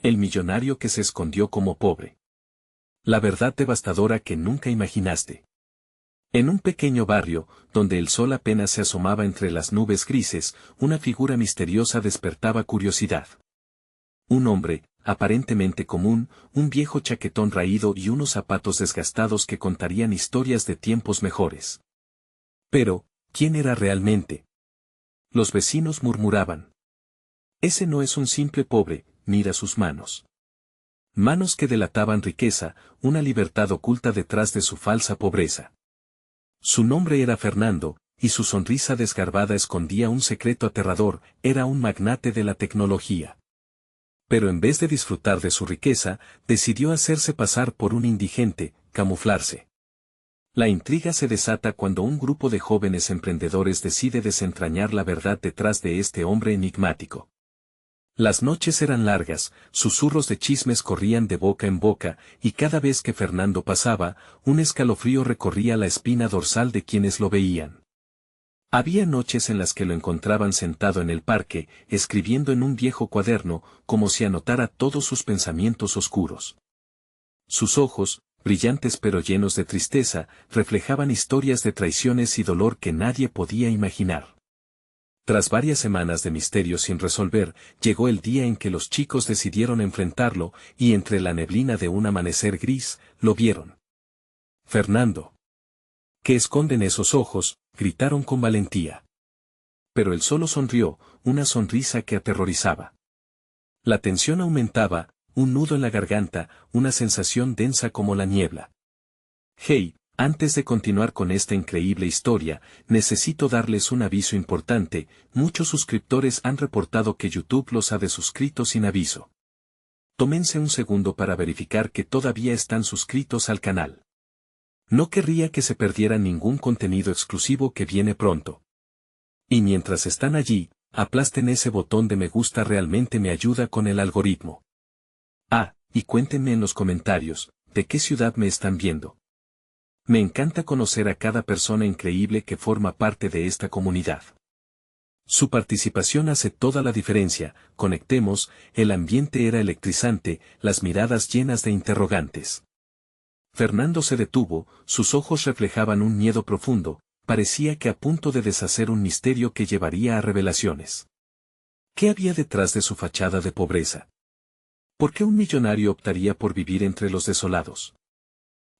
El millonario que se escondió como pobre. La verdad devastadora que nunca imaginaste. En un pequeño barrio, donde el sol apenas se asomaba entre las nubes grises, una figura misteriosa despertaba curiosidad. Un hombre, aparentemente común, un viejo chaquetón raído y unos zapatos desgastados que contarían historias de tiempos mejores. Pero, ¿quién era realmente? Los vecinos murmuraban. Ese no es un simple pobre, mira sus manos. Manos que delataban riqueza, una libertad oculta detrás de su falsa pobreza. Su nombre era Fernando, y su sonrisa desgarbada escondía un secreto aterrador, era un magnate de la tecnología. Pero en vez de disfrutar de su riqueza, decidió hacerse pasar por un indigente, camuflarse. La intriga se desata cuando un grupo de jóvenes emprendedores decide desentrañar la verdad detrás de este hombre enigmático. Las noches eran largas, susurros de chismes corrían de boca en boca, y cada vez que Fernando pasaba, un escalofrío recorría la espina dorsal de quienes lo veían. Había noches en las que lo encontraban sentado en el parque, escribiendo en un viejo cuaderno, como si anotara todos sus pensamientos oscuros. Sus ojos, brillantes pero llenos de tristeza, reflejaban historias de traiciones y dolor que nadie podía imaginar. Tras varias semanas de misterio sin resolver, llegó el día en que los chicos decidieron enfrentarlo, y entre la neblina de un amanecer gris, lo vieron. Fernando. ¿Qué esconden esos ojos?, gritaron con valentía. Pero él solo sonrió, una sonrisa que aterrorizaba. La tensión aumentaba, un nudo en la garganta, una sensación densa como la niebla. Hey, antes de continuar con esta increíble historia, necesito darles un aviso importante, muchos suscriptores han reportado que YouTube los ha desuscrito sin aviso. Tómense un segundo para verificar que todavía están suscritos al canal. No querría que se perdiera ningún contenido exclusivo que viene pronto. Y mientras están allí, aplasten ese botón de me gusta, realmente me ayuda con el algoritmo. Ah, y cuéntenme en los comentarios, ¿de qué ciudad me están viendo? Me encanta conocer a cada persona increíble que forma parte de esta comunidad. Su participación hace toda la diferencia, conectemos, el ambiente era electrizante, las miradas llenas de interrogantes. Fernando se detuvo, sus ojos reflejaban un miedo profundo, parecía que a punto de deshacer un misterio que llevaría a revelaciones. ¿Qué había detrás de su fachada de pobreza? ¿Por qué un millonario optaría por vivir entre los desolados?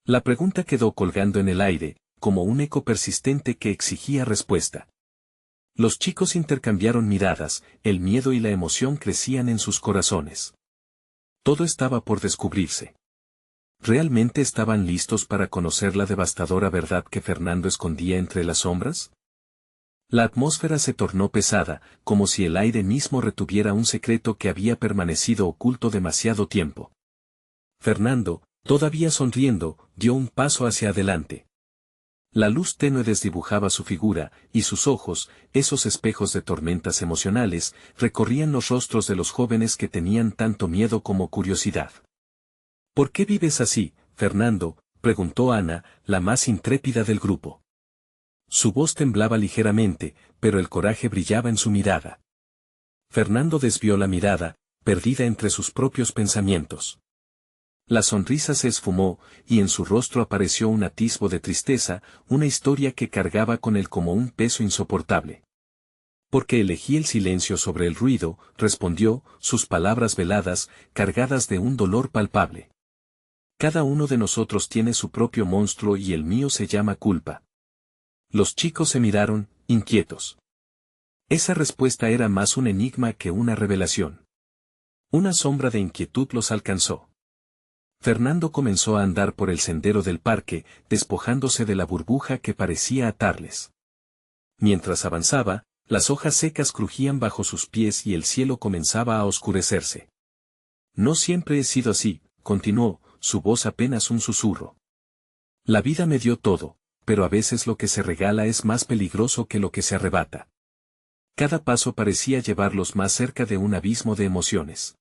La pregunta quedó colgando en el aire, como un eco persistente que exigía respuesta. Los chicos intercambiaron miradas, el miedo y la emoción crecían en sus corazones. Todo estaba por descubrirse. ¿Realmente estaban listos para conocer la devastadora verdad que Fernando escondía entre las sombras? La atmósfera se tornó pesada, como si el aire mismo retuviera un secreto que había permanecido oculto demasiado tiempo. Fernando, todavía sonriendo, dio un paso hacia adelante. La luz tenue desdibujaba su figura, y sus ojos, esos espejos de tormentas emocionales, recorrían los rostros de los jóvenes que tenían tanto miedo como curiosidad. ¿Por qué vives así, Fernando?, preguntó Ana, la más intrépida del grupo. Su voz temblaba ligeramente, pero el coraje brillaba en su mirada. Fernando desvió la mirada, perdida entre sus propios pensamientos. La sonrisa se esfumó, y en su rostro apareció un atisbo de tristeza, una historia que cargaba con él como un peso insoportable. Porque elegí el silencio sobre el ruido, respondió, sus palabras veladas, cargadas de un dolor palpable. Cada uno de nosotros tiene su propio monstruo y el mío se llama culpa. Los chicos se miraron, inquietos. Esa respuesta era más un enigma que una revelación. Una sombra de inquietud los alcanzó. Fernando comenzó a andar por el sendero del parque, despojándose de la burbuja que parecía atarles. Mientras avanzaba, las hojas secas crujían bajo sus pies y el cielo comenzaba a oscurecerse. No siempre he sido así, continuó, su voz apenas un susurro. La vida me dio todo, pero a veces lo que se regala es más peligroso que lo que se arrebata. Cada paso parecía llevarlos más cerca de un abismo de emociones.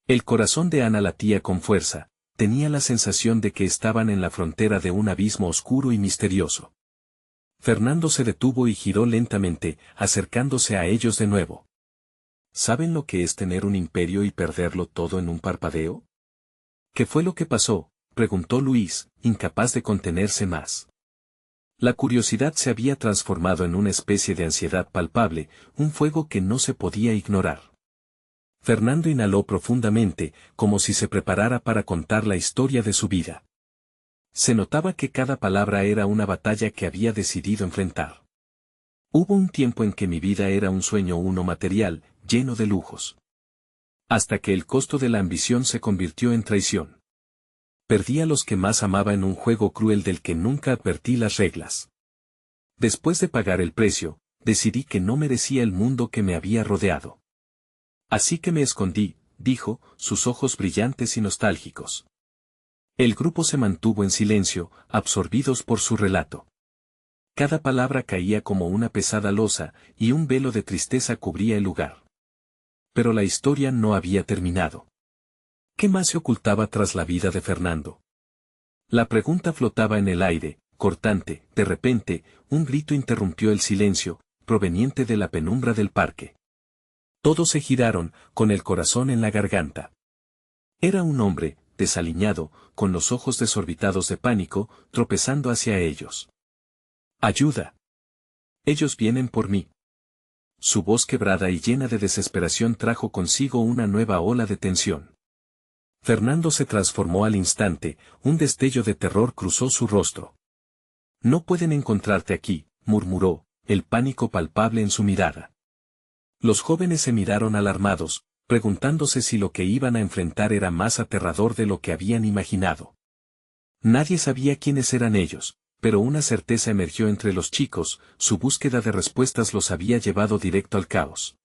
El corazón de Ana latía con fuerza, tenía la sensación de que estaban en la frontera de un abismo oscuro y misterioso. Fernando se detuvo y giró lentamente, acercándose a ellos de nuevo. ¿Saben lo que es tener un imperio y perderlo todo en un parpadeo? ¿Qué fue lo que pasó?, preguntó Luis, incapaz de contenerse más. La curiosidad se había transformado en una especie de ansiedad palpable, un fuego que no se podía ignorar. Fernando inhaló profundamente, como si se preparara para contar la historia de su vida. Se notaba que cada palabra era una batalla que había decidido enfrentar. Hubo un tiempo en que mi vida era un sueño uno material, lleno de lujos. Hasta que el costo de la ambición se convirtió en traición. Perdí a los que más amaba en un juego cruel del que nunca advertí las reglas. Después de pagar el precio, decidí que no merecía el mundo que me había rodeado. Así que me escondí, dijo, sus ojos brillantes y nostálgicos. El grupo se mantuvo en silencio, absorbidos por su relato. Cada palabra caía como una pesada losa, y un velo de tristeza cubría el lugar. Pero la historia no había terminado. ¿Qué más se ocultaba tras la vida de Fernando? La pregunta flotaba en el aire, cortante. De repente, un grito interrumpió el silencio, proveniente de la penumbra del parque. Todos se giraron, con el corazón en la garganta. Era un hombre, desaliñado, con los ojos desorbitados de pánico, tropezando hacia ellos. ¡Ayuda! Ellos vienen por mí. Su voz quebrada y llena de desesperación trajo consigo una nueva ola de tensión. Fernando se transformó al instante, un destello de terror cruzó su rostro. No pueden encontrarte aquí, murmuró, el pánico palpable en su mirada. Los jóvenes se miraron alarmados, preguntándose si lo que iban a enfrentar era más aterrador de lo que habían imaginado. Nadie sabía quiénes eran ellos, pero una certeza emergió entre los chicos, su búsqueda de respuestas los había llevado directo al caos.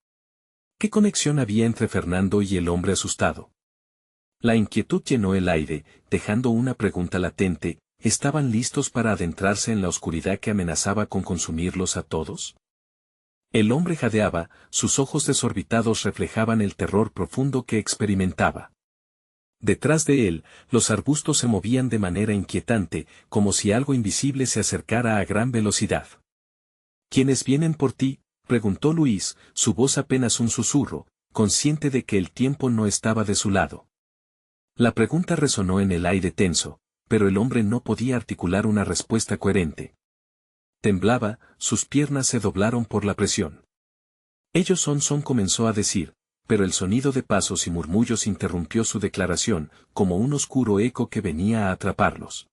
¿Qué conexión había entre Fernando y el hombre asustado? La inquietud llenó el aire, dejando una pregunta latente: ¿estaban listos para adentrarse en la oscuridad que amenazaba con consumirlos a todos? El hombre jadeaba, sus ojos desorbitados reflejaban el terror profundo que experimentaba. Detrás de él, los arbustos se movían de manera inquietante, como si algo invisible se acercara a gran velocidad. ¿Quiénes vienen por ti?, preguntó Luis, su voz apenas un susurro, consciente de que el tiempo no estaba de su lado. La pregunta resonó en el aire tenso, pero el hombre no podía articular una respuesta coherente. Temblaba, sus piernas se doblaron por la presión. Ellos son, comenzó a decir, pero el sonido de pasos y murmullos interrumpió su declaración, como un oscuro eco que venía a atraparlos.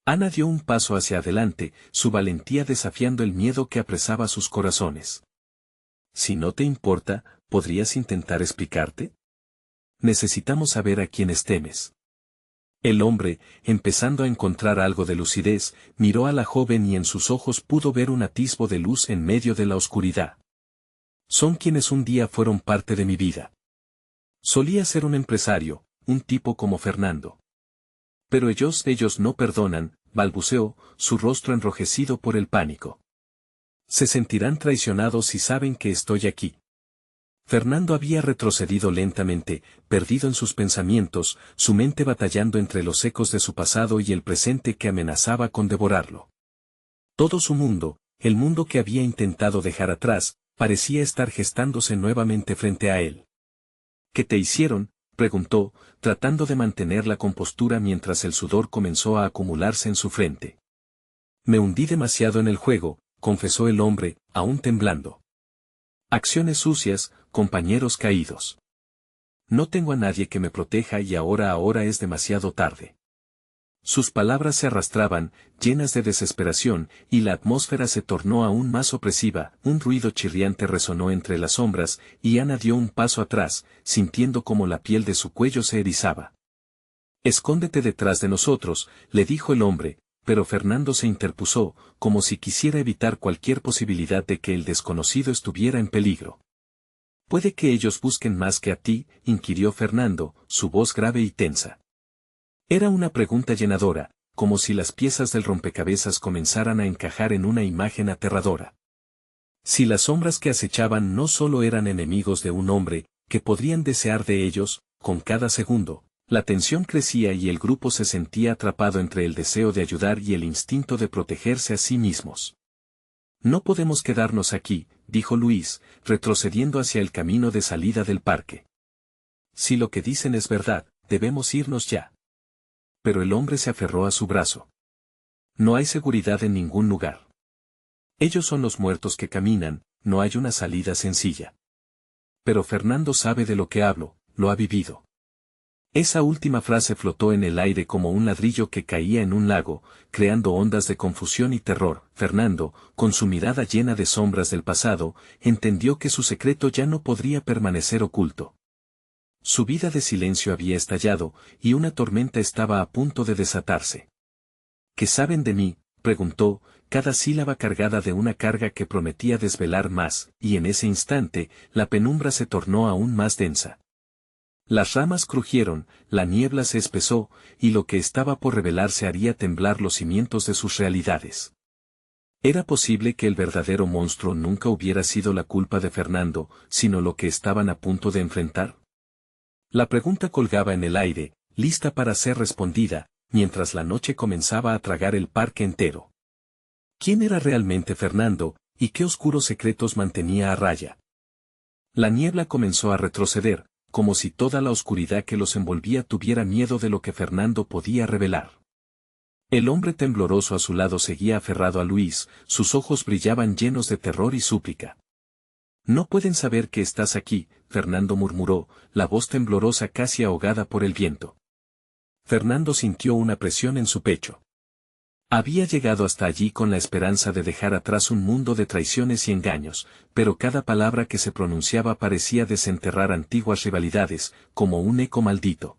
Ana dio un paso hacia adelante, su valentía desafiando el miedo que apresaba sus corazones. Si no te importa, ¿podrías intentar explicarte? Necesitamos saber a quiénes temes. El hombre, empezando a encontrar algo de lucidez, miró a la joven y en sus ojos pudo ver un atisbo de luz en medio de la oscuridad. Son quienes un día fueron parte de mi vida. Solía ser un empresario, un tipo como Fernando. Pero ellos no perdonan, balbuceó, su rostro enrojecido por el pánico. Se sentirán traicionados si saben que estoy aquí. Fernando había retrocedido lentamente, perdido en sus pensamientos, su mente batallando entre los ecos de su pasado y el presente que amenazaba con devorarlo. Todo su mundo, el mundo que había intentado dejar atrás, parecía estar gestándose nuevamente frente a él. ¿Qué te hicieron?, preguntó, tratando de mantener la compostura mientras el sudor comenzó a acumularse en su frente. Me hundí demasiado en el juego, confesó el hombre, aún temblando. Acciones sucias, compañeros caídos. No tengo a nadie que me proteja y ahora es demasiado tarde. Sus palabras se arrastraban, llenas de desesperación, y la atmósfera se tornó aún más opresiva, un ruido chirriante resonó entre las sombras, y Ana dio un paso atrás, sintiendo como la piel de su cuello se erizaba. Escóndete detrás de nosotros, le dijo el hombre, pero Fernando se interpuso, como si quisiera evitar cualquier posibilidad de que el desconocido estuviera en peligro. ¿Puede que ellos busquen más que a ti?, inquirió Fernando, su voz grave y tensa. Era una pregunta llenadora, como si las piezas del rompecabezas comenzaran a encajar en una imagen aterradora. Si las sombras que acechaban no solo eran enemigos de un hombre, que podrían desear de ellos, con cada segundo, la tensión crecía y el grupo se sentía atrapado entre el deseo de ayudar y el instinto de protegerse a sí mismos. No podemos quedarnos aquí, dijo Luis, retrocediendo hacia el camino de salida del parque. Si lo que dicen es verdad, debemos irnos ya. Pero el hombre se aferró a su brazo. No hay seguridad en ningún lugar. Ellos son los muertos que caminan, no hay una salida sencilla. Pero Fernando sabe de lo que hablo, lo ha vivido. Esa última frase flotó en el aire como un ladrillo que caía en un lago, creando ondas de confusión y terror. Fernando, con su mirada llena de sombras del pasado, entendió que su secreto ya no podría permanecer oculto. Su vida de silencio había estallado, y una tormenta estaba a punto de desatarse. ¿Qué saben de mí?, preguntó, cada sílaba cargada de una carga que prometía desvelar más, y en ese instante, la penumbra se tornó aún más densa. Las ramas crujieron, la niebla se espesó, y lo que estaba por revelarse haría temblar los cimientos de sus realidades. ¿Era posible que el verdadero monstruo nunca hubiera sido la culpa de Fernando, sino lo que estaban a punto de enfrentar? La pregunta colgaba en el aire, lista para ser respondida, mientras la noche comenzaba a tragar el parque entero. ¿Quién era realmente Fernando, y qué oscuros secretos mantenía a raya? La niebla comenzó a retroceder, como si toda la oscuridad que los envolvía tuviera miedo de lo que Fernando podía revelar. El hombre tembloroso a su lado seguía aferrado a Luis, sus ojos brillaban llenos de terror y súplica. No pueden saber que estás aquí, Fernando murmuró, la voz temblorosa casi ahogada por el viento. Fernando sintió una presión en su pecho. Había llegado hasta allí con la esperanza de dejar atrás un mundo de traiciones y engaños, pero cada palabra que se pronunciaba parecía desenterrar antiguas rivalidades, como un eco maldito.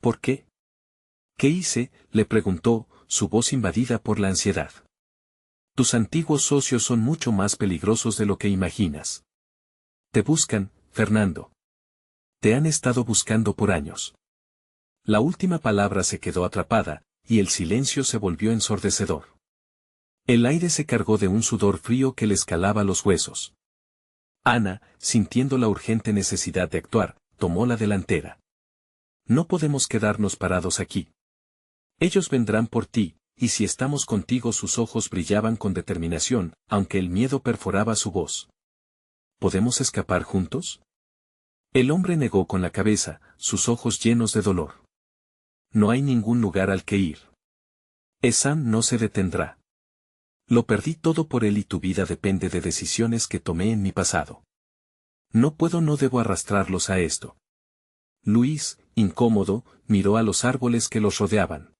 ¿Por qué? ¿Qué hice?, le preguntó, su voz invadida por la ansiedad. Tus antiguos socios son mucho más peligrosos de lo que imaginas. Te buscan, Fernando. Te han estado buscando por años. La última palabra se quedó atrapada, y el silencio se volvió ensordecedor. El aire se cargó de un sudor frío que le escalaba los huesos. Ana, sintiendo la urgente necesidad de actuar, tomó la delantera. No podemos quedarnos parados aquí. Ellos vendrán por ti, y si estamos contigo. Sus ojos brillaban con determinación, aunque el miedo perforaba su voz. ¿Podemos escapar juntos? El hombre negó con la cabeza, sus ojos llenos de dolor. No hay ningún lugar al que ir. Esam no se detendrá. Lo perdí todo por él y tu vida depende de decisiones que tomé en mi pasado. No debo arrastrarlos a esto. Luis, incómodo, miró a los árboles que los rodeaban.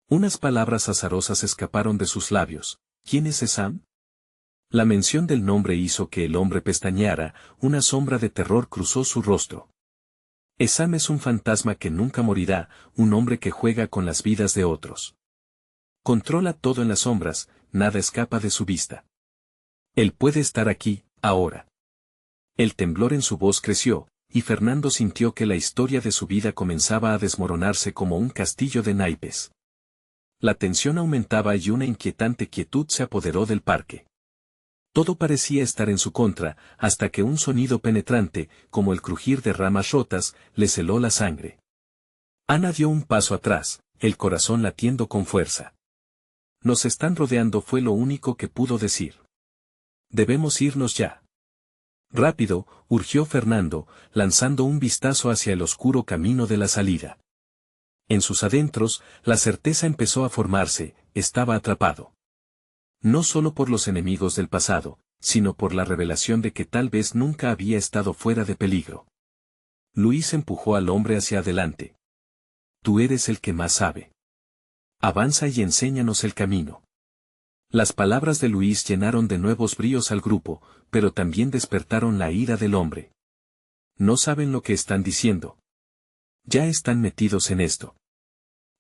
Unas palabras azarosas escaparon de sus labios. ¿Quién es Esam? La mención del nombre hizo que el hombre pestañeara, una sombra de terror cruzó su rostro. Esam es un fantasma que nunca morirá, un hombre que juega con las vidas de otros. Controla todo en las sombras, nada escapa de su vista. Él puede estar aquí, ahora. El temblor en su voz creció, y Fernando sintió que la historia de su vida comenzaba a desmoronarse como un castillo de naipes. La tensión aumentaba y una inquietante quietud se apoderó del parque. Todo parecía estar en su contra, hasta que un sonido penetrante, como el crujir de ramas rotas, le heló la sangre. Ana dio un paso atrás, el corazón latiendo con fuerza. Nos están rodeando, fue lo único que pudo decir. Debemos irnos ya. Rápido, urgió Fernando, lanzando un vistazo hacia el oscuro camino de la salida. En sus adentros, la certeza empezó a formarse, estaba atrapado. No solo por los enemigos del pasado, sino por la revelación de que tal vez nunca había estado fuera de peligro. Luis empujó al hombre hacia adelante. Tú eres el que más sabe. Avanza y enséñanos el camino. Las palabras de Luis llenaron de nuevos bríos al grupo, pero también despertaron la ira del hombre. No saben lo que están diciendo. Ya están metidos en esto.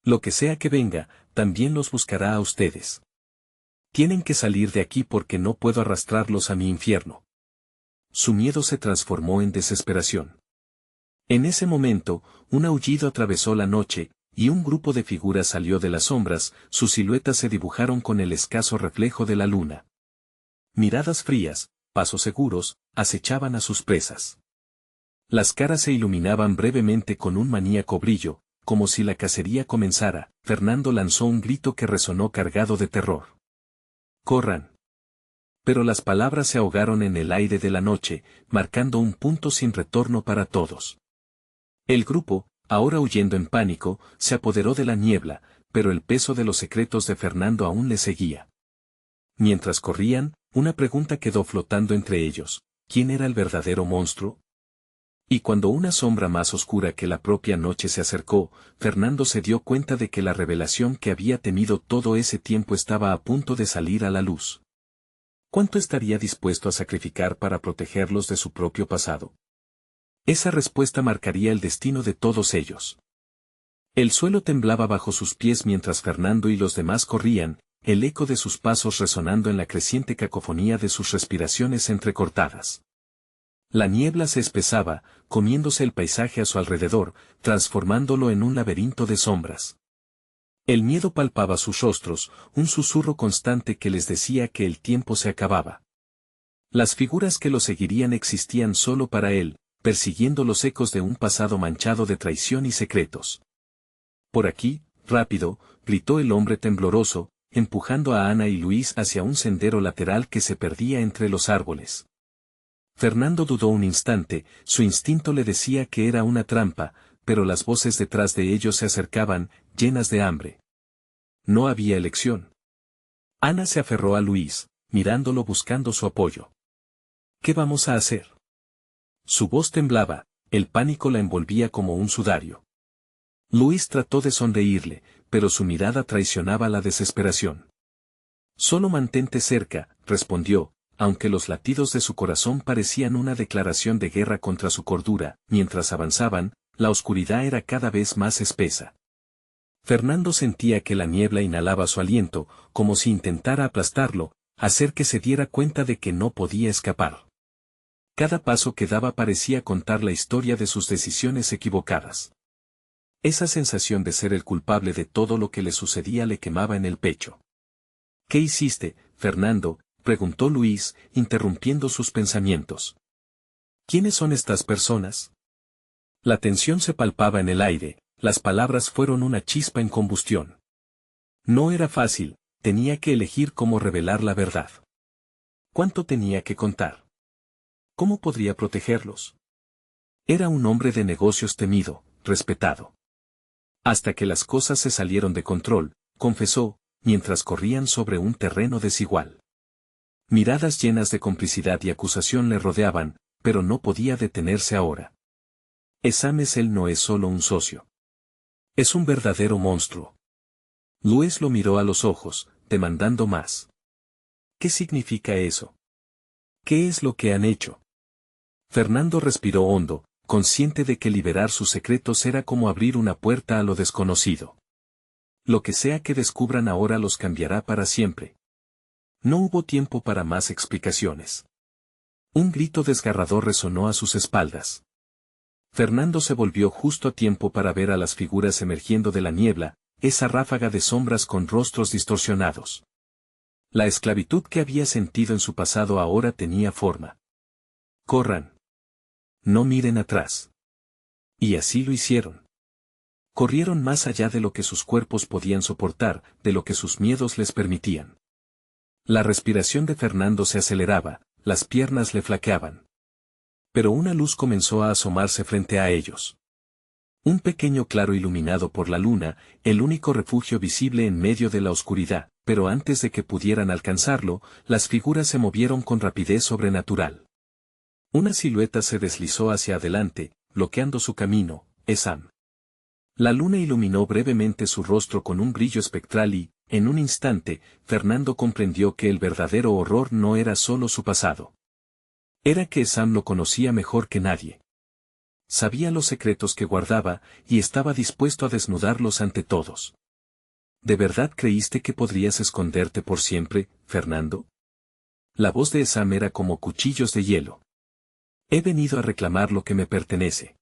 Lo que sea que venga, también los buscará a ustedes. Tienen que salir de aquí porque no puedo arrastrarlos a mi infierno. Su miedo se transformó en desesperación. En ese momento, un aullido atravesó la noche, y un grupo de figuras salió de las sombras, sus siluetas se dibujaron con el escaso reflejo de la luna. Miradas frías, pasos seguros, acechaban a sus presas. Las caras se iluminaban brevemente con un maníaco brillo, como si la cacería comenzara. Fernando lanzó un grito que resonó cargado de terror. ¡Corran! Pero las palabras se ahogaron en el aire de la noche, marcando un punto sin retorno para todos. El grupo, ahora huyendo en pánico, se apoderó de la niebla, pero el peso de los secretos de Fernando aún le seguía. Mientras corrían, una pregunta quedó flotando entre ellos: ¿quién era el verdadero monstruo? Y cuando una sombra más oscura que la propia noche se acercó, Fernando se dio cuenta de que la revelación que había temido todo ese tiempo estaba a punto de salir a la luz. ¿Cuánto estaría dispuesto a sacrificar para protegerlos de su propio pasado? Esa respuesta marcaría el destino de todos ellos. El suelo temblaba bajo sus pies mientras Fernando y los demás corrían, el eco de sus pasos resonando en la creciente cacofonía de sus respiraciones entrecortadas. La niebla se espesaba, comiéndose el paisaje a su alrededor, transformándolo en un laberinto de sombras. El miedo palpaba sus rostros, un susurro constante que les decía que el tiempo se acababa. Las figuras que lo seguirían existían solo para él, persiguiendo los ecos de un pasado manchado de traición y secretos. Por aquí, rápido, gritó el hombre tembloroso, empujando a Ana y Luis hacia un sendero lateral que se perdía entre los árboles. Fernando dudó un instante, su instinto le decía que era una trampa, pero las voces detrás de ellos se acercaban, llenas de hambre. No había elección. Ana se aferró a Luis, mirándolo buscando su apoyo. ¿Qué vamos a hacer? Su voz temblaba, el pánico la envolvía como un sudario. Luis trató de sonreírle, pero su mirada traicionaba la desesperación. Solo mantente cerca, respondió, aunque los latidos de su corazón parecían una declaración de guerra contra su cordura. Mientras avanzaban, la oscuridad era cada vez más espesa. Fernando sentía que la niebla inhalaba su aliento, como si intentara aplastarlo, hacer que se diera cuenta de que no podía escapar. Cada paso que daba parecía contar la historia de sus decisiones equivocadas. Esa sensación de ser el culpable de todo lo que le sucedía le quemaba en el pecho. ¿Qué hiciste, Fernando?, preguntó Luis, interrumpiendo sus pensamientos. ¿Quiénes son estas personas? La tensión se palpaba en el aire, las palabras fueron una chispa en combustión. No era fácil, tenía que elegir cómo revelar la verdad. ¿Cuánto tenía que contar? ¿Cómo podría protegerlos? Era un hombre de negocios temido, respetado. Hasta que las cosas se salieron de control, confesó, mientras corrían sobre un terreno desigual. Miradas llenas de complicidad y acusación le rodeaban, pero no podía detenerse ahora. Él no es solo un socio. Es un verdadero monstruo. Luis lo miró a los ojos, demandando más. ¿Qué significa eso? ¿Qué es lo que han hecho? Fernando respiró hondo, consciente de que liberar sus secretos era como abrir una puerta a lo desconocido. Lo que sea que descubran ahora los cambiará para siempre. No hubo tiempo para más explicaciones. Un grito desgarrador resonó a sus espaldas. Fernando se volvió justo a tiempo para ver a las figuras emergiendo de la niebla, esa ráfaga de sombras con rostros distorsionados. La esclavitud que había sentido en su pasado ahora tenía forma. Corran. No miren atrás. Y así lo hicieron. Corrieron más allá de lo que sus cuerpos podían soportar, de lo que sus miedos les permitían. La respiración de Fernando se aceleraba, las piernas le flaqueaban. Pero una luz comenzó a asomarse frente a ellos. Un pequeño claro iluminado por la luna, el único refugio visible en medio de la oscuridad, pero antes de que pudieran alcanzarlo, las figuras se movieron con rapidez sobrenatural. Una silueta se deslizó hacia adelante, bloqueando su camino, Sam. La luna iluminó brevemente su rostro con un brillo espectral y, en un instante, Fernando comprendió que el verdadero horror no era solo su pasado. Era que Sam lo conocía mejor que nadie. Sabía los secretos que guardaba, y estaba dispuesto a desnudarlos ante todos. ¿De verdad creíste que podrías esconderte por siempre, Fernando? La voz de Sam era como cuchillos de hielo. He venido a reclamar lo que me pertenece.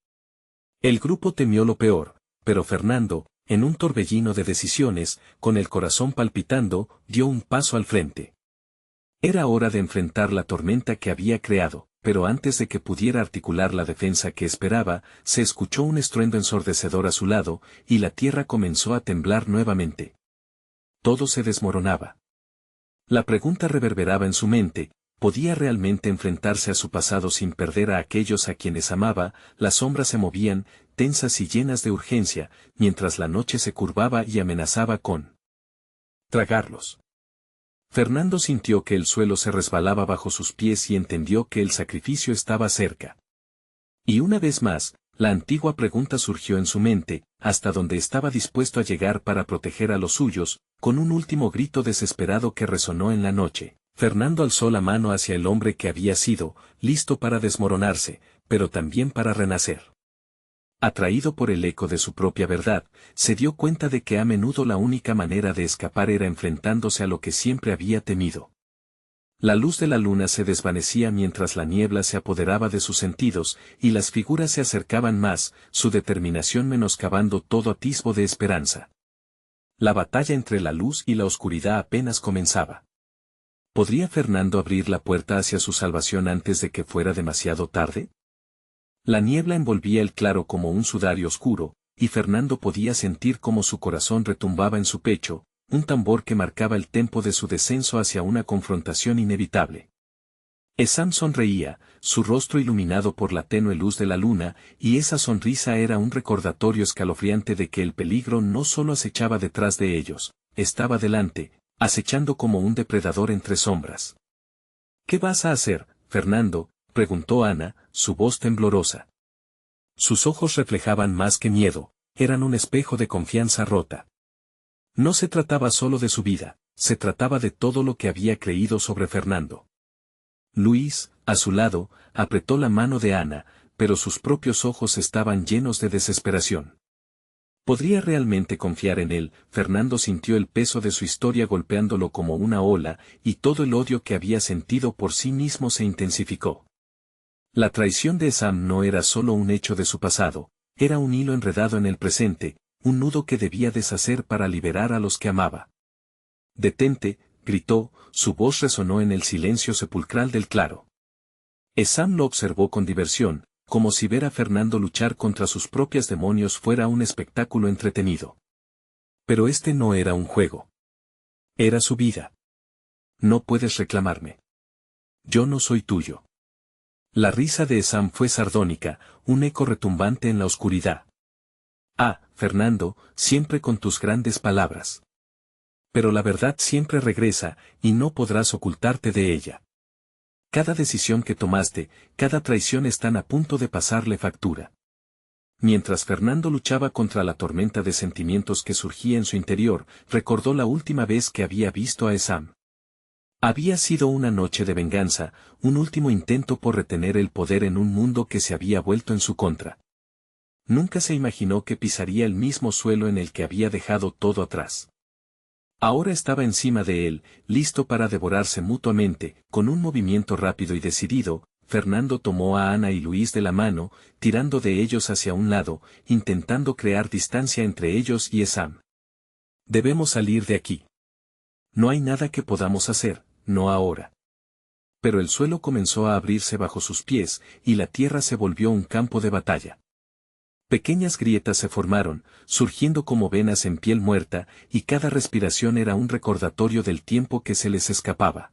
El grupo temió lo peor, pero Fernando, en un torbellino de decisiones, con el corazón palpitando, dio un paso al frente. Era hora de enfrentar la tormenta que había creado, pero antes de que pudiera articular la defensa que esperaba, se escuchó un estruendo ensordecedor a su lado, y la tierra comenzó a temblar nuevamente. Todo se desmoronaba. La pregunta reverberaba en su mente, podía realmente enfrentarse a su pasado sin perder a aquellos a quienes amaba. Las sombras se movían, tensas y llenas de urgencia, mientras la noche se curvaba y amenazaba con tragarlos. Fernando sintió que el suelo se resbalaba bajo sus pies y entendió que el sacrificio estaba cerca. Y una vez más, la antigua pregunta surgió en su mente, ¿hasta dónde estaba dispuesto a llegar para proteger a los suyos? Con un último grito desesperado que resonó en la noche, Fernando alzó la mano hacia el hombre que había sido, listo para desmoronarse, pero también para renacer. Atraído por el eco de su propia verdad, se dio cuenta de que a menudo la única manera de escapar era enfrentándose a lo que siempre había temido. La luz de la luna se desvanecía mientras la niebla se apoderaba de sus sentidos, y las figuras se acercaban más, su determinación menoscabando todo atisbo de esperanza. La batalla entre la luz y la oscuridad apenas comenzaba. ¿Podría Fernando abrir la puerta hacia su salvación antes de que fuera demasiado tarde? La niebla envolvía el claro como un sudario oscuro, y Fernando podía sentir cómo su corazón retumbaba en su pecho, un tambor que marcaba el tempo de su descenso hacia una confrontación inevitable. Esam sonreía, su rostro iluminado por la tenue luz de la luna, y esa sonrisa era un recordatorio escalofriante de que el peligro no solo acechaba detrás de ellos, estaba delante, acechando como un depredador entre sombras. ¿Qué vas a hacer, Fernando?, preguntó Ana, su voz temblorosa. Sus ojos reflejaban más que miedo, eran un espejo de confianza rota. No se trataba solo de su vida, se trataba de todo lo que había creído sobre Fernando. Luis, a su lado, apretó la mano de Ana, pero sus propios ojos estaban llenos de desesperación. ¿Podría realmente confiar en él? Fernando sintió el peso de su historia golpeándolo como una ola, y todo el odio que había sentido por sí mismo se intensificó. La traición de Esam no era solo un hecho de su pasado, era un hilo enredado en el presente, un nudo que debía deshacer para liberar a los que amaba. «Detente», gritó, su voz resonó en el silencio sepulcral del claro. Esam lo observó con diversión, como si ver a Fernando luchar contra sus propios demonios fuera un espectáculo entretenido. Pero este no era un juego. Era su vida. No puedes reclamarme. Yo no soy tuyo. La risa de Esam fue sardónica, un eco retumbante en la oscuridad. Ah, Fernando, siempre con tus grandes palabras. Pero la verdad siempre regresa, y no podrás ocultarte de ella. Cada decisión que tomaste, cada traición están a punto de pasarle factura. Mientras Fernando luchaba contra la tormenta de sentimientos que surgía en su interior, recordó la última vez que había visto a Esam. Había sido una noche de venganza, un último intento por retener el poder en un mundo que se había vuelto en su contra. Nunca se imaginó que pisaría el mismo suelo en el que había dejado todo atrás. Ahora estaba encima de él, listo para devorarse mutuamente. Con un movimiento rápido y decidido, Fernando tomó a Ana y Luis de la mano, tirando de ellos hacia un lado, intentando crear distancia entre ellos y Esam. Debemos salir de aquí. No hay nada que podamos hacer, no ahora. Pero el suelo comenzó a abrirse bajo sus pies, y la tierra se volvió un campo de batalla. Pequeñas grietas se formaron, surgiendo como venas en piel muerta, y cada respiración era un recordatorio del tiempo que se les escapaba.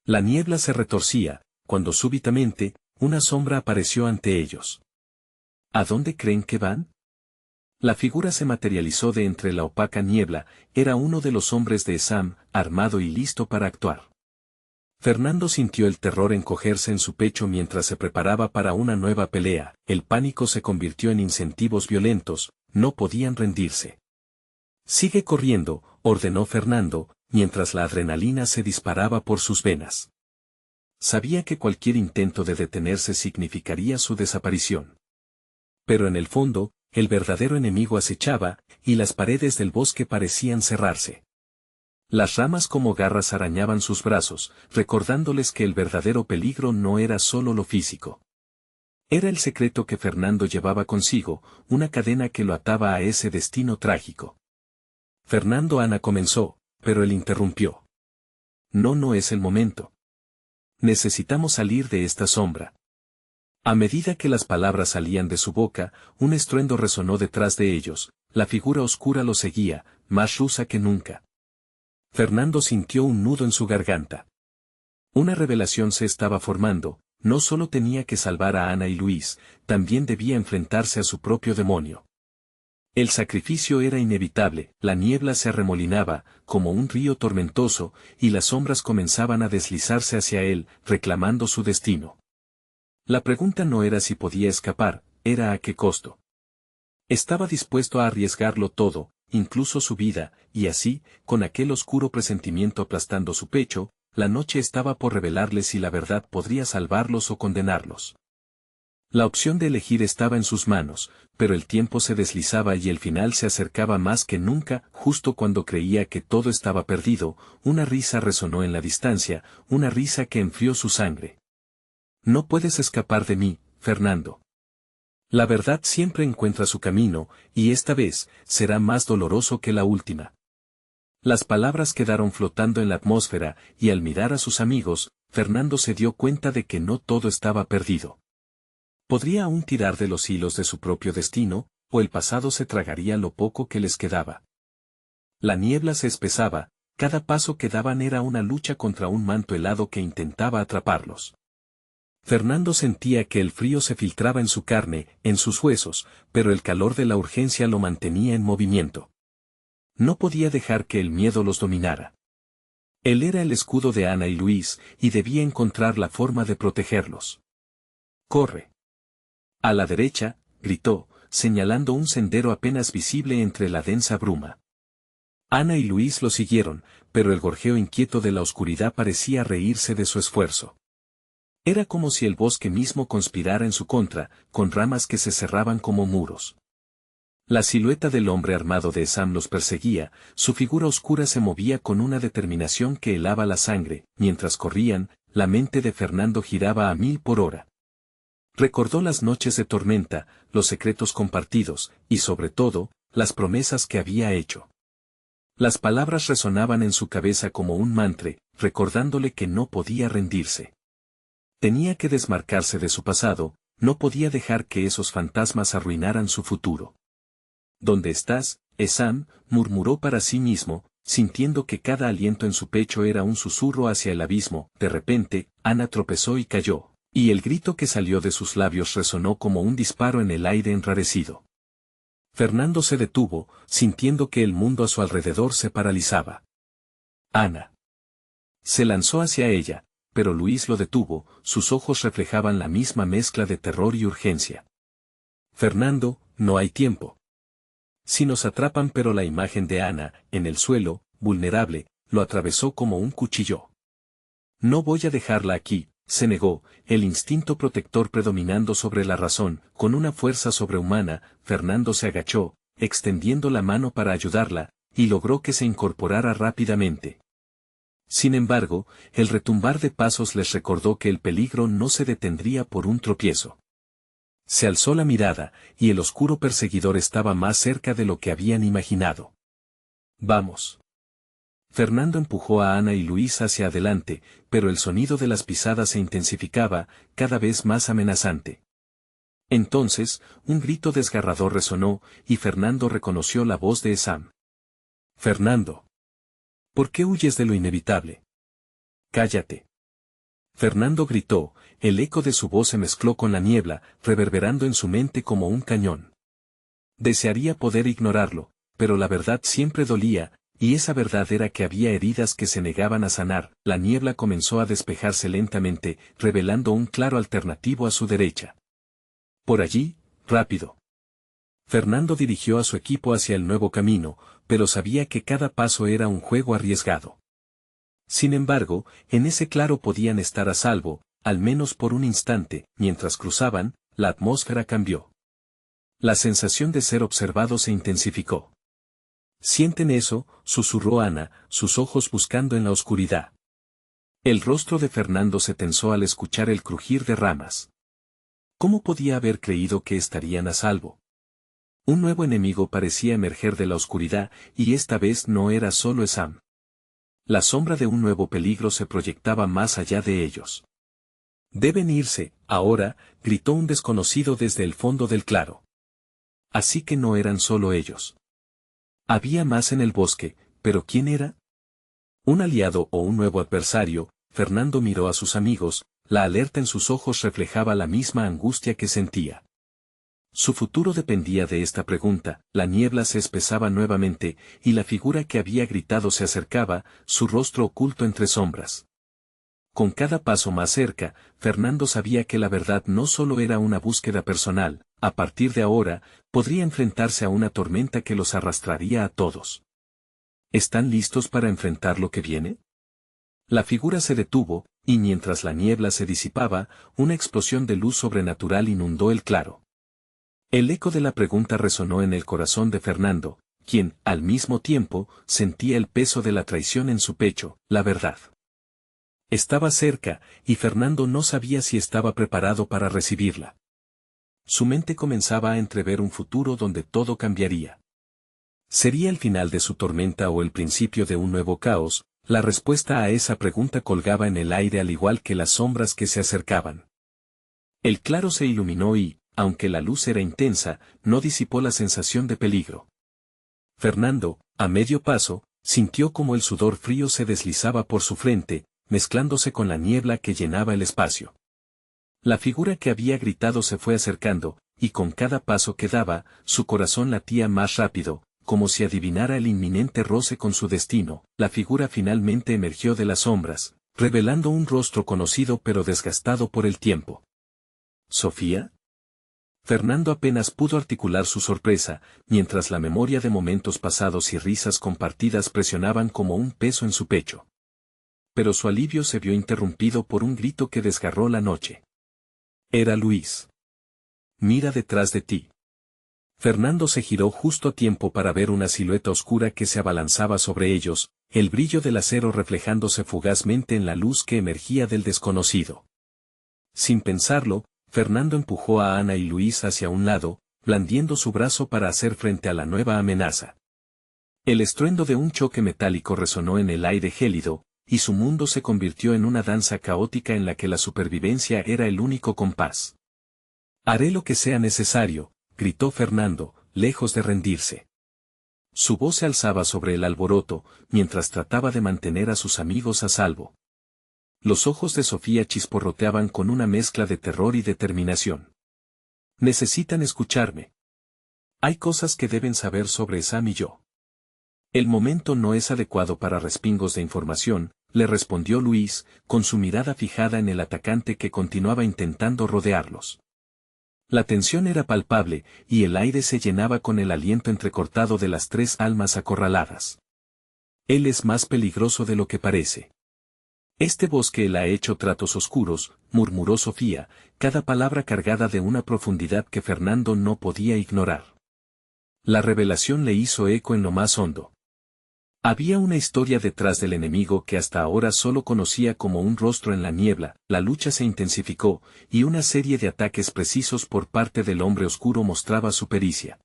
La niebla se retorcía, cuando súbitamente, una sombra apareció ante ellos. ¿A dónde creen que van? La figura se materializó de entre la opaca niebla, era uno de los hombres de Esam, armado y listo para actuar. Fernando sintió el terror encogerse en su pecho mientras se preparaba para una nueva pelea, el pánico se convirtió en incentivos violentos, no podían rendirse. «Sigue corriendo», ordenó Fernando, mientras la adrenalina se disparaba por sus venas. Sabía que cualquier intento de detenerse significaría su desaparición. Pero en el fondo, el verdadero enemigo acechaba, y las paredes del bosque parecían cerrarse. Las ramas como garras arañaban sus brazos, recordándoles que el verdadero peligro no era solo lo físico. Era el secreto que Fernando llevaba consigo, una cadena que lo ataba a ese destino trágico. Fernando Ana comenzó, pero él interrumpió. No es el momento. Necesitamos salir de esta sombra. A medida que las palabras salían de su boca, un estruendo resonó detrás de ellos, la figura oscura lo seguía, más rusa que nunca. Fernando sintió un nudo en su garganta. Una revelación se estaba formando, no solo tenía que salvar a Ana y Luis, también debía enfrentarse a su propio demonio. El sacrificio era inevitable, la niebla se arremolinaba, como un río tormentoso, y las sombras comenzaban a deslizarse hacia él, reclamando su destino. La pregunta no era si podía escapar, era a qué costo. Estaba dispuesto a arriesgarlo todo, incluso su vida, y así, con aquel oscuro presentimiento aplastando su pecho, la noche estaba por revelarle si la verdad podría salvarlos o condenarlos. La opción de elegir estaba en sus manos, pero el tiempo se deslizaba y el final se acercaba más que nunca. Justo cuando creía que todo estaba perdido, una risa resonó en la distancia, una risa que enfrió su sangre. No puedes escapar de mí, Fernando. La verdad siempre encuentra su camino, y esta vez, será más doloroso que la última. Las palabras quedaron flotando en la atmósfera, y al mirar a sus amigos, Fernando se dio cuenta de que no todo estaba perdido. Podría aún tirar de los hilos de su propio destino, o el pasado se tragaría lo poco que les quedaba. La niebla se espesaba, cada paso que daban era una lucha contra un manto helado que intentaba atraparlos. Fernando sentía que el frío se filtraba en su carne, en sus huesos, pero el calor de la urgencia lo mantenía en movimiento. No podía dejar que el miedo los dominara. Él era el escudo de Ana y Luis, y debía encontrar la forma de protegerlos. ¡Corre! A la derecha, gritó, señalando un sendero apenas visible entre la densa bruma. Ana y Luis lo siguieron, pero el gorjeo inquieto de la oscuridad parecía reírse de su esfuerzo. Era como si el bosque mismo conspirara en su contra, con ramas que se cerraban como muros. La silueta del hombre armado de Sam los perseguía, su figura oscura se movía con una determinación que helaba la sangre. Mientras corrían, la mente de Fernando giraba a 1000 por hora. Recordó las noches de tormenta, los secretos compartidos, y sobre todo, las promesas que había hecho. Las palabras resonaban en su cabeza como un mantra, recordándole que no podía rendirse. Tenía que desmarcarse de su pasado, no podía dejar que esos fantasmas arruinaran su futuro. ¿Dónde estás, Sam?, murmuró para sí mismo, sintiendo que cada aliento en su pecho era un susurro hacia el abismo. De repente, Ana tropezó y cayó. Y el grito que salió de sus labios resonó como un disparo en el aire enrarecido. Fernando se detuvo, sintiendo que el mundo a su alrededor se paralizaba. Ana. Se lanzó hacia ella, pero Luis lo detuvo, sus ojos reflejaban la misma mezcla de terror y urgencia. Fernando, no hay tiempo. Si nos atrapan, pero la imagen de Ana, en el suelo, vulnerable, lo atravesó como un cuchillo. No voy a dejarla aquí. Se negó, el instinto protector predominando sobre la razón. Con una fuerza sobrehumana, Fernando se agachó, extendiendo la mano para ayudarla, y logró que se incorporara rápidamente. Sin embargo, el retumbar de pasos les recordó que el peligro no se detendría por un tropiezo. Se alzó la mirada, y el oscuro perseguidor estaba más cerca de lo que habían imaginado. «Vamos». Fernando empujó a Ana y Luis hacia adelante, pero el sonido de las pisadas se intensificaba, cada vez más amenazante. Entonces, un grito desgarrador resonó, y Fernando reconoció la voz de Sam. «Fernando. ¿Por qué huyes de lo inevitable? Cállate». Fernando gritó, el eco de su voz se mezcló con la niebla, reverberando en su mente como un cañón. Desearía poder ignorarlo, pero la verdad siempre dolía, y esa verdad era que había heridas que se negaban a sanar. La niebla comenzó a despejarse lentamente, revelando un claro alternativo a su derecha. Por allí, rápido. Fernando dirigió a su equipo hacia el nuevo camino, pero sabía que cada paso era un juego arriesgado. Sin embargo, en ese claro podían estar a salvo, al menos por un instante. Mientras cruzaban, la atmósfera cambió. La sensación de ser observado se intensificó. «¿Sienten eso?», susurró Ana, sus ojos buscando en la oscuridad. El rostro de Fernando se tensó al escuchar el crujir de ramas. ¿Cómo podía haber creído que estarían a salvo? Un nuevo enemigo parecía emerger de la oscuridad, y esta vez no era solo Sam. La sombra de un nuevo peligro se proyectaba más allá de ellos. «Deben irse, ahora», gritó un desconocido desde el fondo del claro. Así que no eran solo ellos. Había más en el bosque, pero ¿quién era? ¿Un aliado o un nuevo adversario? Fernando miró a sus amigos, la alerta en sus ojos reflejaba la misma angustia que sentía. Su futuro dependía de esta pregunta, la niebla se espesaba nuevamente, y la figura que había gritado se acercaba, su rostro oculto entre sombras. Con cada paso más cerca, Fernando sabía que la verdad no solo era una búsqueda personal, a partir de ahora, podría enfrentarse a una tormenta que los arrastraría a todos. ¿Están listos para enfrentar lo que viene? La figura se detuvo, y mientras la niebla se disipaba, una explosión de luz sobrenatural inundó el claro. El eco de la pregunta resonó en el corazón de Fernando, quien, al mismo tiempo, sentía el peso de la traición en su pecho, la verdad. Estaba cerca, y Fernando no sabía si estaba preparado para recibirla. Su mente comenzaba a entrever un futuro donde todo cambiaría. ¿Sería el final de su tormenta o el principio de un nuevo caos? La respuesta a esa pregunta colgaba en el aire al igual que las sombras que se acercaban. El claro se iluminó y, aunque la luz era intensa, no disipó la sensación de peligro. Fernando, a medio paso, sintió como el sudor frío se deslizaba por su frente, mezclándose con la niebla que llenaba el espacio. La figura que había gritado se fue acercando, y con cada paso que daba, su corazón latía más rápido, como si adivinara el inminente roce con su destino. La figura finalmente emergió de las sombras, revelando un rostro conocido pero desgastado por el tiempo. ¿Sofía? Fernando apenas pudo articular su sorpresa, mientras la memoria de momentos pasados y risas compartidas presionaban como un peso en su pecho. Pero su alivio se vio interrumpido por un grito que desgarró la noche. Era Luis. Mira detrás de ti. Fernando se giró justo a tiempo para ver una silueta oscura que se abalanzaba sobre ellos, el brillo del acero reflejándose fugazmente en la luz que emergía del desconocido. Sin pensarlo, Fernando empujó a Ana y Luis hacia un lado, blandiendo su brazo para hacer frente a la nueva amenaza. El estruendo de un choque metálico resonó en el aire gélido, y su mundo se convirtió en una danza caótica en la que la supervivencia era el único compás. Haré lo que sea necesario, gritó Fernando, lejos de rendirse. Su voz se alzaba sobre el alboroto, mientras trataba de mantener a sus amigos a salvo. Los ojos de Sofía chisporroteaban con una mezcla de terror y determinación. Necesitan escucharme. Hay cosas que deben saber sobre Sam y yo. El momento no es adecuado para respingos de información, le respondió Luis, con su mirada fijada en el atacante que continuaba intentando rodearlos. La tensión era palpable, y el aire se llenaba con el aliento entrecortado de las tres almas acorraladas. Él es más peligroso de lo que parece. Este bosque le ha hecho tratos oscuros, murmuró Sofía, cada palabra cargada de una profundidad que Fernando no podía ignorar. La revelación le hizo eco en lo más hondo. Había una historia detrás del enemigo que hasta ahora solo conocía como un rostro en la niebla. La lucha se intensificó, y una serie de ataques precisos por parte del hombre oscuro mostraba su pericia.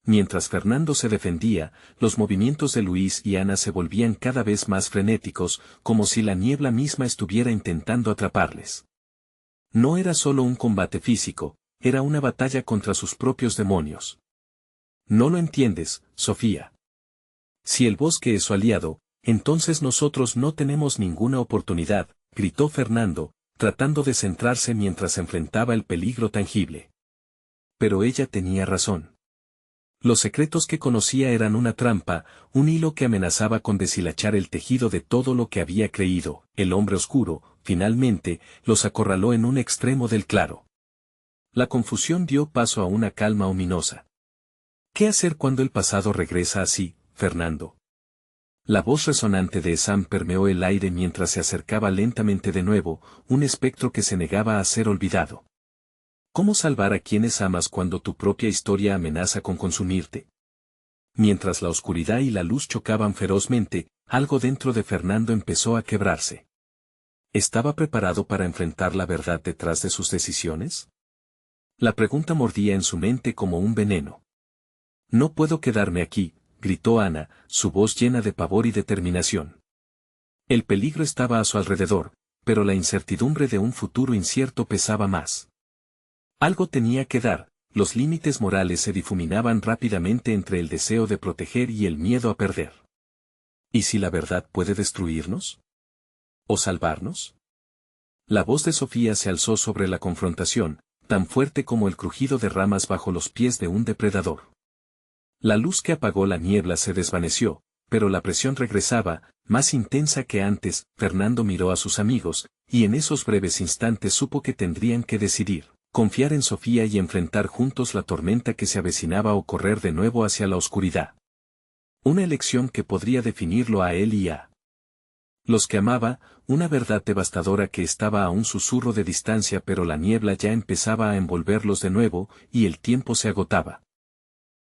Mientras Fernando se defendía, los movimientos de Luis y Ana se volvían cada vez más frenéticos, como si la niebla misma estuviera intentando atraparles. No era solo un combate físico, era una batalla contra sus propios demonios. No lo entiendes, Sofía. Si el bosque es su aliado, entonces nosotros no tenemos ninguna oportunidad, gritó Fernando, tratando de centrarse mientras enfrentaba el peligro tangible. Pero ella tenía razón. Los secretos que conocía eran una trampa, un hilo que amenazaba con deshilachar el tejido de todo lo que había creído. El hombre oscuro, finalmente, los acorraló en un extremo del claro. La confusión dio paso a una calma ominosa. ¿Qué hacer cuando el pasado regresa así, Fernando? La voz resonante de Sam permeó el aire mientras se acercaba lentamente de nuevo, un espectro que se negaba a ser olvidado. ¿Cómo salvar a quienes amas cuando tu propia historia amenaza con consumirte? Mientras la oscuridad y la luz chocaban ferozmente, algo dentro de Fernando empezó a quebrarse. ¿Estaba preparado para enfrentar la verdad detrás de sus decisiones? La pregunta mordía en su mente como un veneno. No puedo quedarme aquí, gritó Ana, su voz llena de pavor y determinación. El peligro estaba a su alrededor, pero la incertidumbre de un futuro incierto pesaba más. Algo tenía que dar, los límites morales se difuminaban rápidamente entre el deseo de proteger y el miedo a perder. ¿Y si la verdad puede destruirnos? ¿O salvarnos? La voz de Sofía se alzó sobre la confrontación, tan fuerte como el crujido de ramas bajo los pies de un depredador. La luz que apagó la niebla se desvaneció, pero la presión regresaba, más intensa que antes. Fernando miró a sus amigos, y en esos breves instantes supo que tendrían que decidir, confiar en Sofía y enfrentar juntos la tormenta que se avecinaba o correr de nuevo hacia la oscuridad. Una elección que podría definirlo a él y a los que amaba, una verdad devastadora que estaba a un susurro de distancia, pero la niebla ya empezaba a envolverlos de nuevo, y el tiempo se agotaba.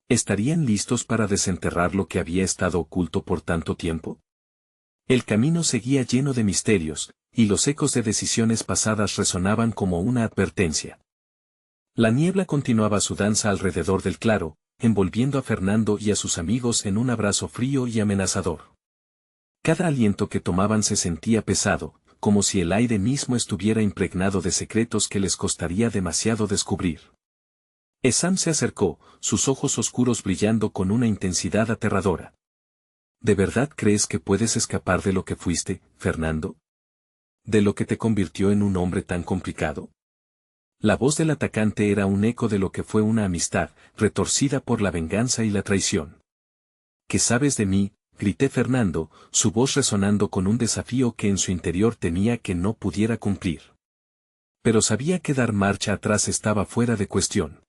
¿Estarían listos para desenterrar lo que había estado oculto por tanto tiempo? El camino seguía lleno de misterios, y los ecos de decisiones pasadas resonaban como una advertencia. La niebla continuaba su danza alrededor del claro, envolviendo a Fernando y a sus amigos en un abrazo frío y amenazador. Cada aliento que tomaban se sentía pesado, como si el aire mismo estuviera impregnado de secretos que les costaría demasiado descubrir. Esam se acercó, sus ojos oscuros brillando con una intensidad aterradora. ¿De verdad crees que puedes escapar de lo que fuiste, Fernando? ¿De lo que te convirtió en un hombre tan complicado? La voz del atacante era un eco de lo que fue una amistad, retorcida por la venganza y la traición. ¿Qué sabes de mí? Grité Fernando, su voz resonando con un desafío que en su interior temía que no pudiera cumplir. Pero sabía que dar marcha atrás estaba fuera de cuestión.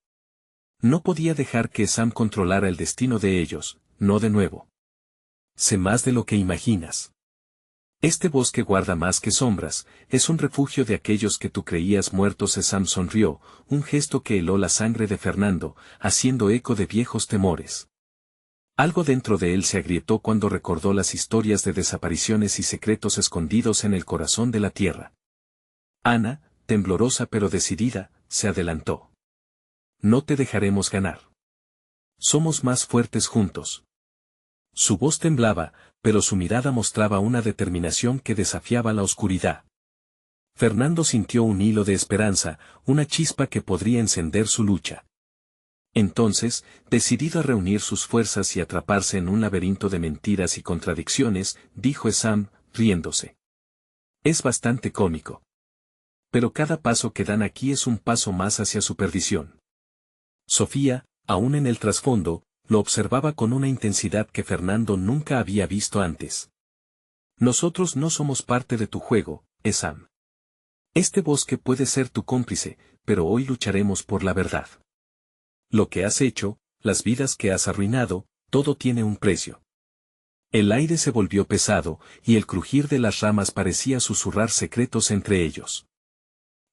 No podía dejar que Sam controlara el destino de ellos, no de nuevo. Sé más de lo que imaginas. Este bosque guarda más que sombras, es un refugio de aquellos que tú creías muertos. Sam sonrió, un gesto que heló la sangre de Fernando, haciendo eco de viejos temores. Algo dentro de él se agrietó cuando recordó las historias de desapariciones y secretos escondidos en el corazón de la tierra. Ana, temblorosa pero decidida, se adelantó. No te dejaremos ganar. Somos más fuertes juntos. Su voz temblaba, pero su mirada mostraba una determinación que desafiaba la oscuridad. Fernando sintió un hilo de esperanza, una chispa que podría encender su lucha. Entonces, decidido a reunir sus fuerzas y atraparse en un laberinto de mentiras y contradicciones, dijo Esam, riéndose. Es bastante cómico. Pero cada paso que dan aquí es un paso más hacia su perdición. Sofía, aún en el trasfondo, lo observaba con una intensidad que Fernando nunca había visto antes. Nosotros no somos parte de tu juego, Esam. Este bosque puede ser tu cómplice, pero hoy lucharemos por la verdad. Lo que has hecho, las vidas que has arruinado, todo tiene un precio. El aire se volvió pesado, y el crujir de las ramas parecía susurrar secretos entre ellos.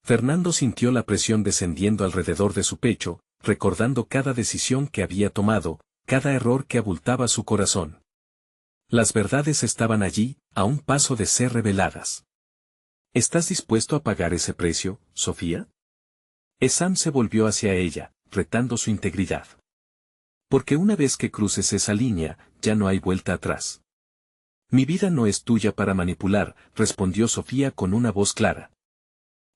Fernando sintió la presión descendiendo alrededor de su pecho, recordando cada decisión que había tomado, cada error que abultaba su corazón. Las verdades estaban allí, a un paso de ser reveladas. ¿Estás dispuesto a pagar ese precio, Sofía? Esam se volvió hacia ella, retando su integridad. Porque una vez que cruces esa línea, ya no hay vuelta atrás. Mi vida no es tuya para manipular, respondió Sofía con una voz clara.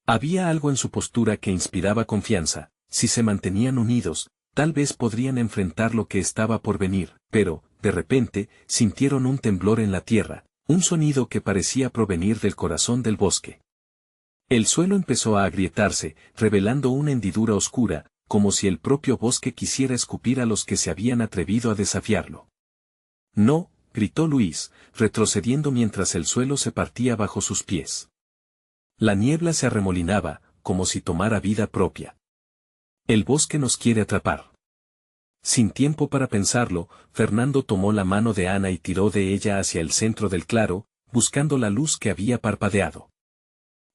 Había algo en su postura que inspiraba confianza. Si se mantenían unidos, tal vez podrían enfrentar lo que estaba por venir, pero, de repente, sintieron un temblor en la tierra, un sonido que parecía provenir del corazón del bosque. El suelo empezó a agrietarse, revelando una hendidura oscura, como si el propio bosque quisiera escupir a los que se habían atrevido a desafiarlo. No, gritó Luis, retrocediendo mientras el suelo se partía bajo sus pies. La niebla se arremolinaba, como si tomara vida propia. El bosque nos quiere atrapar. Sin tiempo para pensarlo, Fernando tomó la mano de Ana y tiró de ella hacia el centro del claro, buscando la luz que había parpadeado.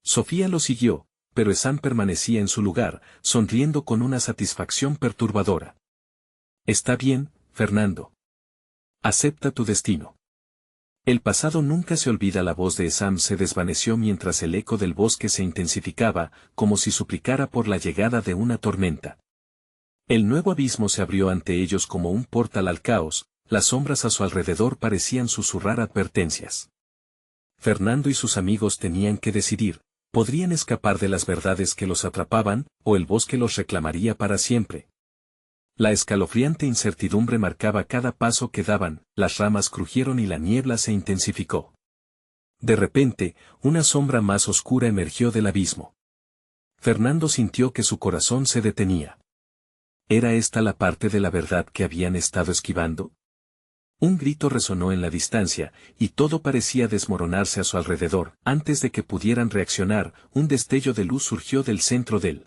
Sofía lo siguió, pero Esam permanecía en su lugar, sonriendo con una satisfacción perturbadora. Está bien, Fernando. Acepta tu destino. El pasado nunca se olvida. La voz de Esam se desvaneció mientras el eco del bosque se intensificaba, como si suplicara por la llegada de una tormenta. El nuevo abismo se abrió ante ellos como un portal al caos, las sombras a su alrededor parecían susurrar advertencias. Fernando y sus amigos tenían que decidir, podrían escapar de las verdades que los atrapaban, o el bosque los reclamaría para siempre. La escalofriante incertidumbre marcaba cada paso que daban, las ramas crujieron y la niebla se intensificó. De repente, una sombra más oscura emergió del abismo. Fernando sintió que su corazón se detenía. ¿Era esta la parte de la verdad que habían estado esquivando? Un grito resonó en la distancia, y todo parecía desmoronarse a su alrededor. Antes de que pudieran reaccionar, un destello de luz surgió del centro del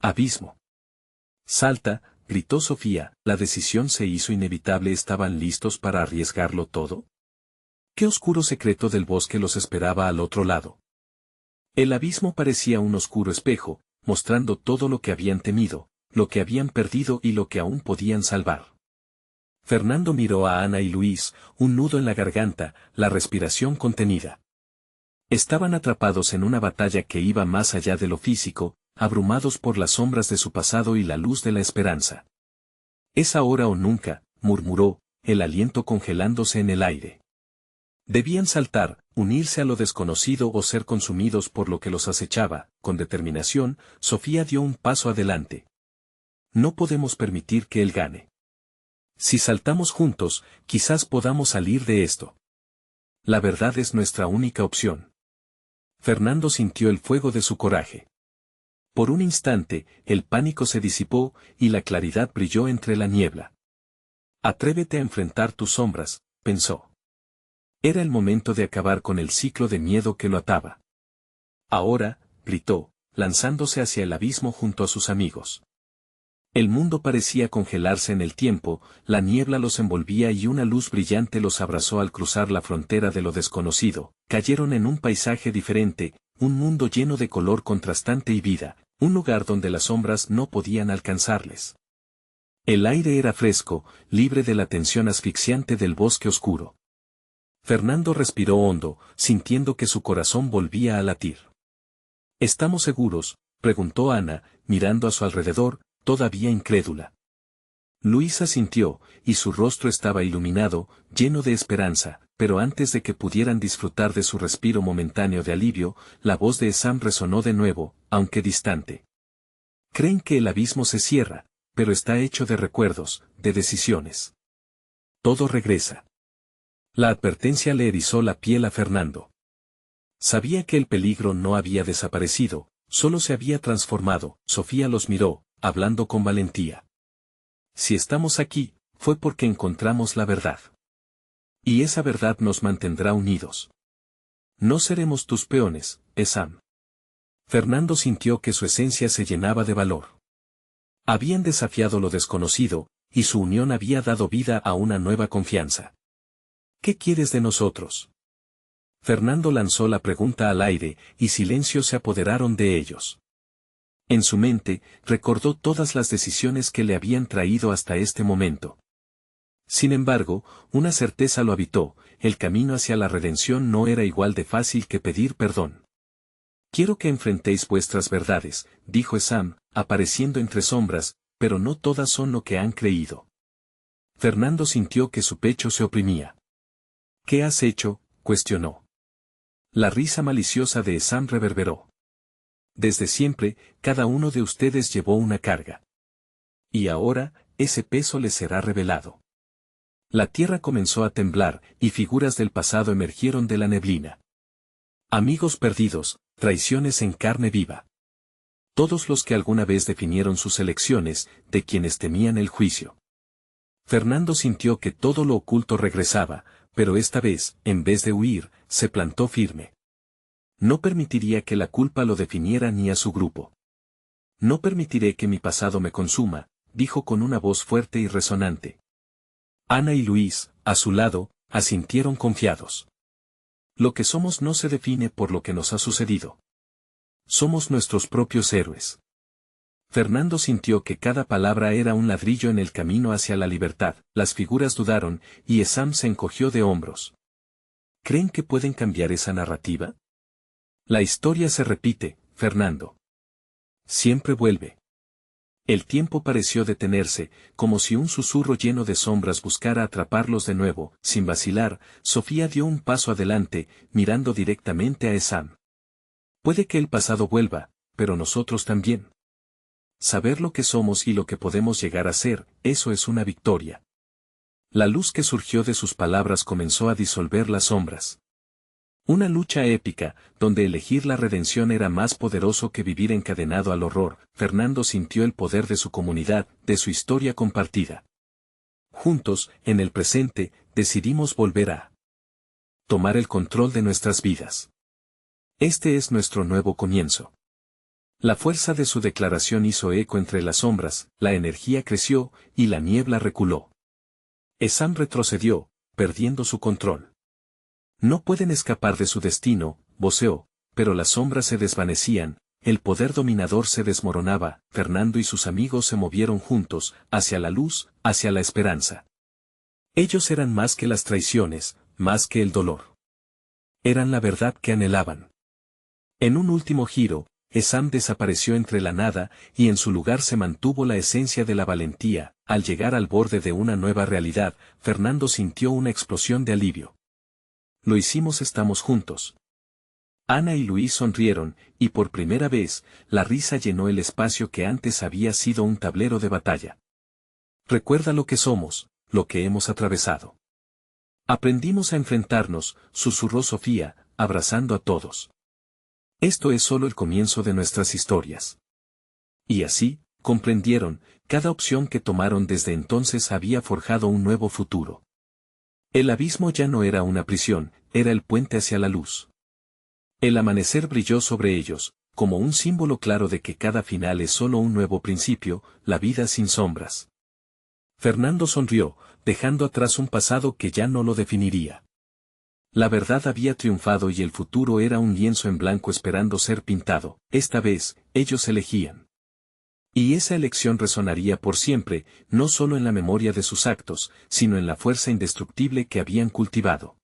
abismo. «Salta», gritó Sofía, la decisión se hizo inevitable. ¿Estaban listos para arriesgarlo todo? ¿Qué oscuro secreto del bosque los esperaba al otro lado? El abismo parecía un oscuro espejo, mostrando todo lo que habían temido, lo que habían perdido y lo que aún podían salvar. Fernando miró a Ana y Luis, un nudo en la garganta, la respiración contenida. Estaban atrapados en una batalla que iba más allá de lo físico, abrumados por las sombras de su pasado y la luz de la esperanza. «Es ahora o nunca», murmuró, el aliento congelándose en el aire. Debían saltar, unirse a lo desconocido o ser consumidos por lo que los acechaba. Con determinación, Sofía dio un paso adelante. «No podemos permitir que él gane. Si saltamos juntos, quizás podamos salir de esto. La verdad es nuestra única opción». Fernando sintió el fuego de su coraje. Por un instante, el pánico se disipó, y la claridad brilló entre la niebla. «Atrévete a enfrentar tus sombras», pensó. Era el momento de acabar con el ciclo de miedo que lo ataba. «Ahora», gritó, lanzándose hacia el abismo junto a sus amigos. El mundo parecía congelarse en el tiempo, la niebla los envolvía y una luz brillante los abrazó al cruzar la frontera de lo desconocido. Cayeron en un paisaje diferente, un mundo lleno de color contrastante y vida, un lugar donde las sombras no podían alcanzarles. El aire era fresco, libre de la tensión asfixiante del bosque oscuro. Fernando respiró hondo, sintiendo que su corazón volvía a latir. «¿Estamos seguros?», preguntó Ana, mirando a su alrededor, todavía incrédula. Luisa sintió, y su rostro estaba iluminado, lleno de esperanza, pero antes de que pudieran disfrutar de su respiro momentáneo de alivio, la voz de Esam resonó de nuevo, aunque distante. «Creen que el abismo se cierra, pero está hecho de recuerdos, de decisiones. Todo regresa». La advertencia le erizó la piel a Fernando. Sabía que el peligro no había desaparecido, solo se había transformado. Sofía los miró, hablando con valentía. «Si estamos aquí, fue porque encontramos la verdad. Y esa verdad nos mantendrá unidos. No seremos tus peones, Esam». Fernando sintió que su esencia se llenaba de valor. Habían desafiado lo desconocido, y su unión había dado vida a una nueva confianza. «¿Qué quieres de nosotros?». Fernando lanzó la pregunta al aire, y silencios se apoderaron de ellos. En su mente, recordó todas las decisiones que le habían traído hasta este momento. Sin embargo, una certeza lo habitó: el camino hacia la redención no era igual de fácil que pedir perdón. «Quiero que enfrentéis vuestras verdades», dijo Esam, apareciendo entre sombras, «pero no todas son lo que han creído». Fernando sintió que su pecho se oprimía. «¿Qué has hecho?», cuestionó. La risa maliciosa de Esam reverberó. «Desde siempre, cada uno de ustedes llevó una carga. Y ahora, ese peso les será revelado». La tierra comenzó a temblar, y figuras del pasado emergieron de la neblina. Amigos perdidos, traiciones en carne viva. Todos los que alguna vez definieron sus elecciones, de quienes temían el juicio. Fernando sintió que todo lo oculto regresaba, pero esta vez, en vez de huir, se plantó firme. «No permitiría que la culpa lo definiera ni a su grupo. No permitiré que mi pasado me consuma», dijo con una voz fuerte y resonante. Ana y Luis, a su lado, asintieron confiados. «Lo que somos no se define por lo que nos ha sucedido. Somos nuestros propios héroes». Fernando sintió que cada palabra era un ladrillo en el camino hacia la libertad. Las figuras dudaron, y Esam se encogió de hombros. «¿Creen que pueden cambiar esa narrativa?». «La historia se repite, Fernando. Siempre vuelve». El tiempo pareció detenerse, como si un susurro lleno de sombras buscara atraparlos de nuevo. Sin vacilar, Sofía dio un paso adelante, mirando directamente a Esam. «Puede que el pasado vuelva, pero nosotros también. Saber lo que somos y lo que podemos llegar a ser, eso es una victoria». La luz que surgió de sus palabras comenzó a disolver las sombras. Una lucha épica, donde elegir la redención era más poderoso que vivir encadenado al horror. Fernando sintió el poder de su comunidad, de su historia compartida. Juntos, en el presente, decidimos volver a tomar el control de nuestras vidas. Este es nuestro nuevo comienzo. La fuerza de su declaración hizo eco entre las sombras, la energía creció, y la niebla reculó. Esam retrocedió, perdiendo su control. No pueden escapar de su destino, voceó, pero las sombras se desvanecían, el poder dominador se desmoronaba. Fernando y sus amigos se movieron juntos, hacia la luz, hacia la esperanza. Ellos eran más que las traiciones, más que el dolor. Eran la verdad que anhelaban. En un último giro, Esam desapareció entre la nada, y en su lugar se mantuvo la esencia de la valentía. Al llegar al borde de una nueva realidad, Fernando sintió una explosión de alivio. Lo hicimos, estamos juntos. Ana y Luis sonrieron, y por primera vez, la risa llenó el espacio que antes había sido un tablero de batalla. Recuerda lo que somos, lo que hemos atravesado. Aprendimos a enfrentarnos, susurró Sofía, abrazando a todos. Esto es solo el comienzo de nuestras historias. Y así, comprendieron, cada opción que tomaron desde entonces había forjado un nuevo futuro. El abismo ya no era una prisión, era el puente hacia la luz. El amanecer brilló sobre ellos, como un símbolo claro de que cada final es solo un nuevo principio, la vida sin sombras. Fernando sonrió, dejando atrás un pasado que ya no lo definiría. La verdad había triunfado y el futuro era un lienzo en blanco esperando ser pintado. Esta vez, ellos elegían. Y esa elección resonaría por siempre, no solo en la memoria de sus actos, sino en la fuerza indestructible que habían cultivado.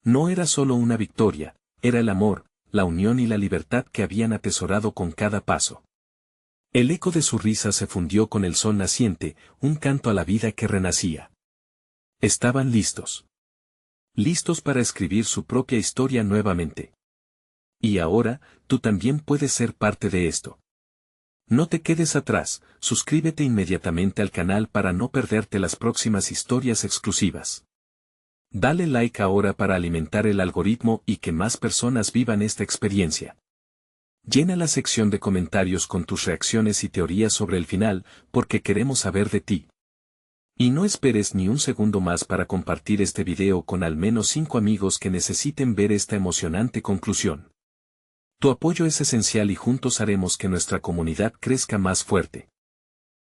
No era solo una victoria, era el amor, la unión y la libertad que habían atesorado con cada paso. El eco de su risa se fundió con el sol naciente, un canto a la vida que renacía. Estaban listos. Listos para escribir su propia historia nuevamente. Y ahora, tú también puedes ser parte de esto. No te quedes atrás, suscríbete inmediatamente al canal para no perderte las próximas historias exclusivas. Dale like ahora para alimentar el algoritmo y que más personas vivan esta experiencia. Llena la sección de comentarios con tus reacciones y teorías sobre el final, porque queremos saber de ti. Y no esperes ni un segundo más para compartir este video con al menos 5 amigos que necesiten ver esta emocionante conclusión. Tu apoyo es esencial y juntos haremos que nuestra comunidad crezca más fuerte.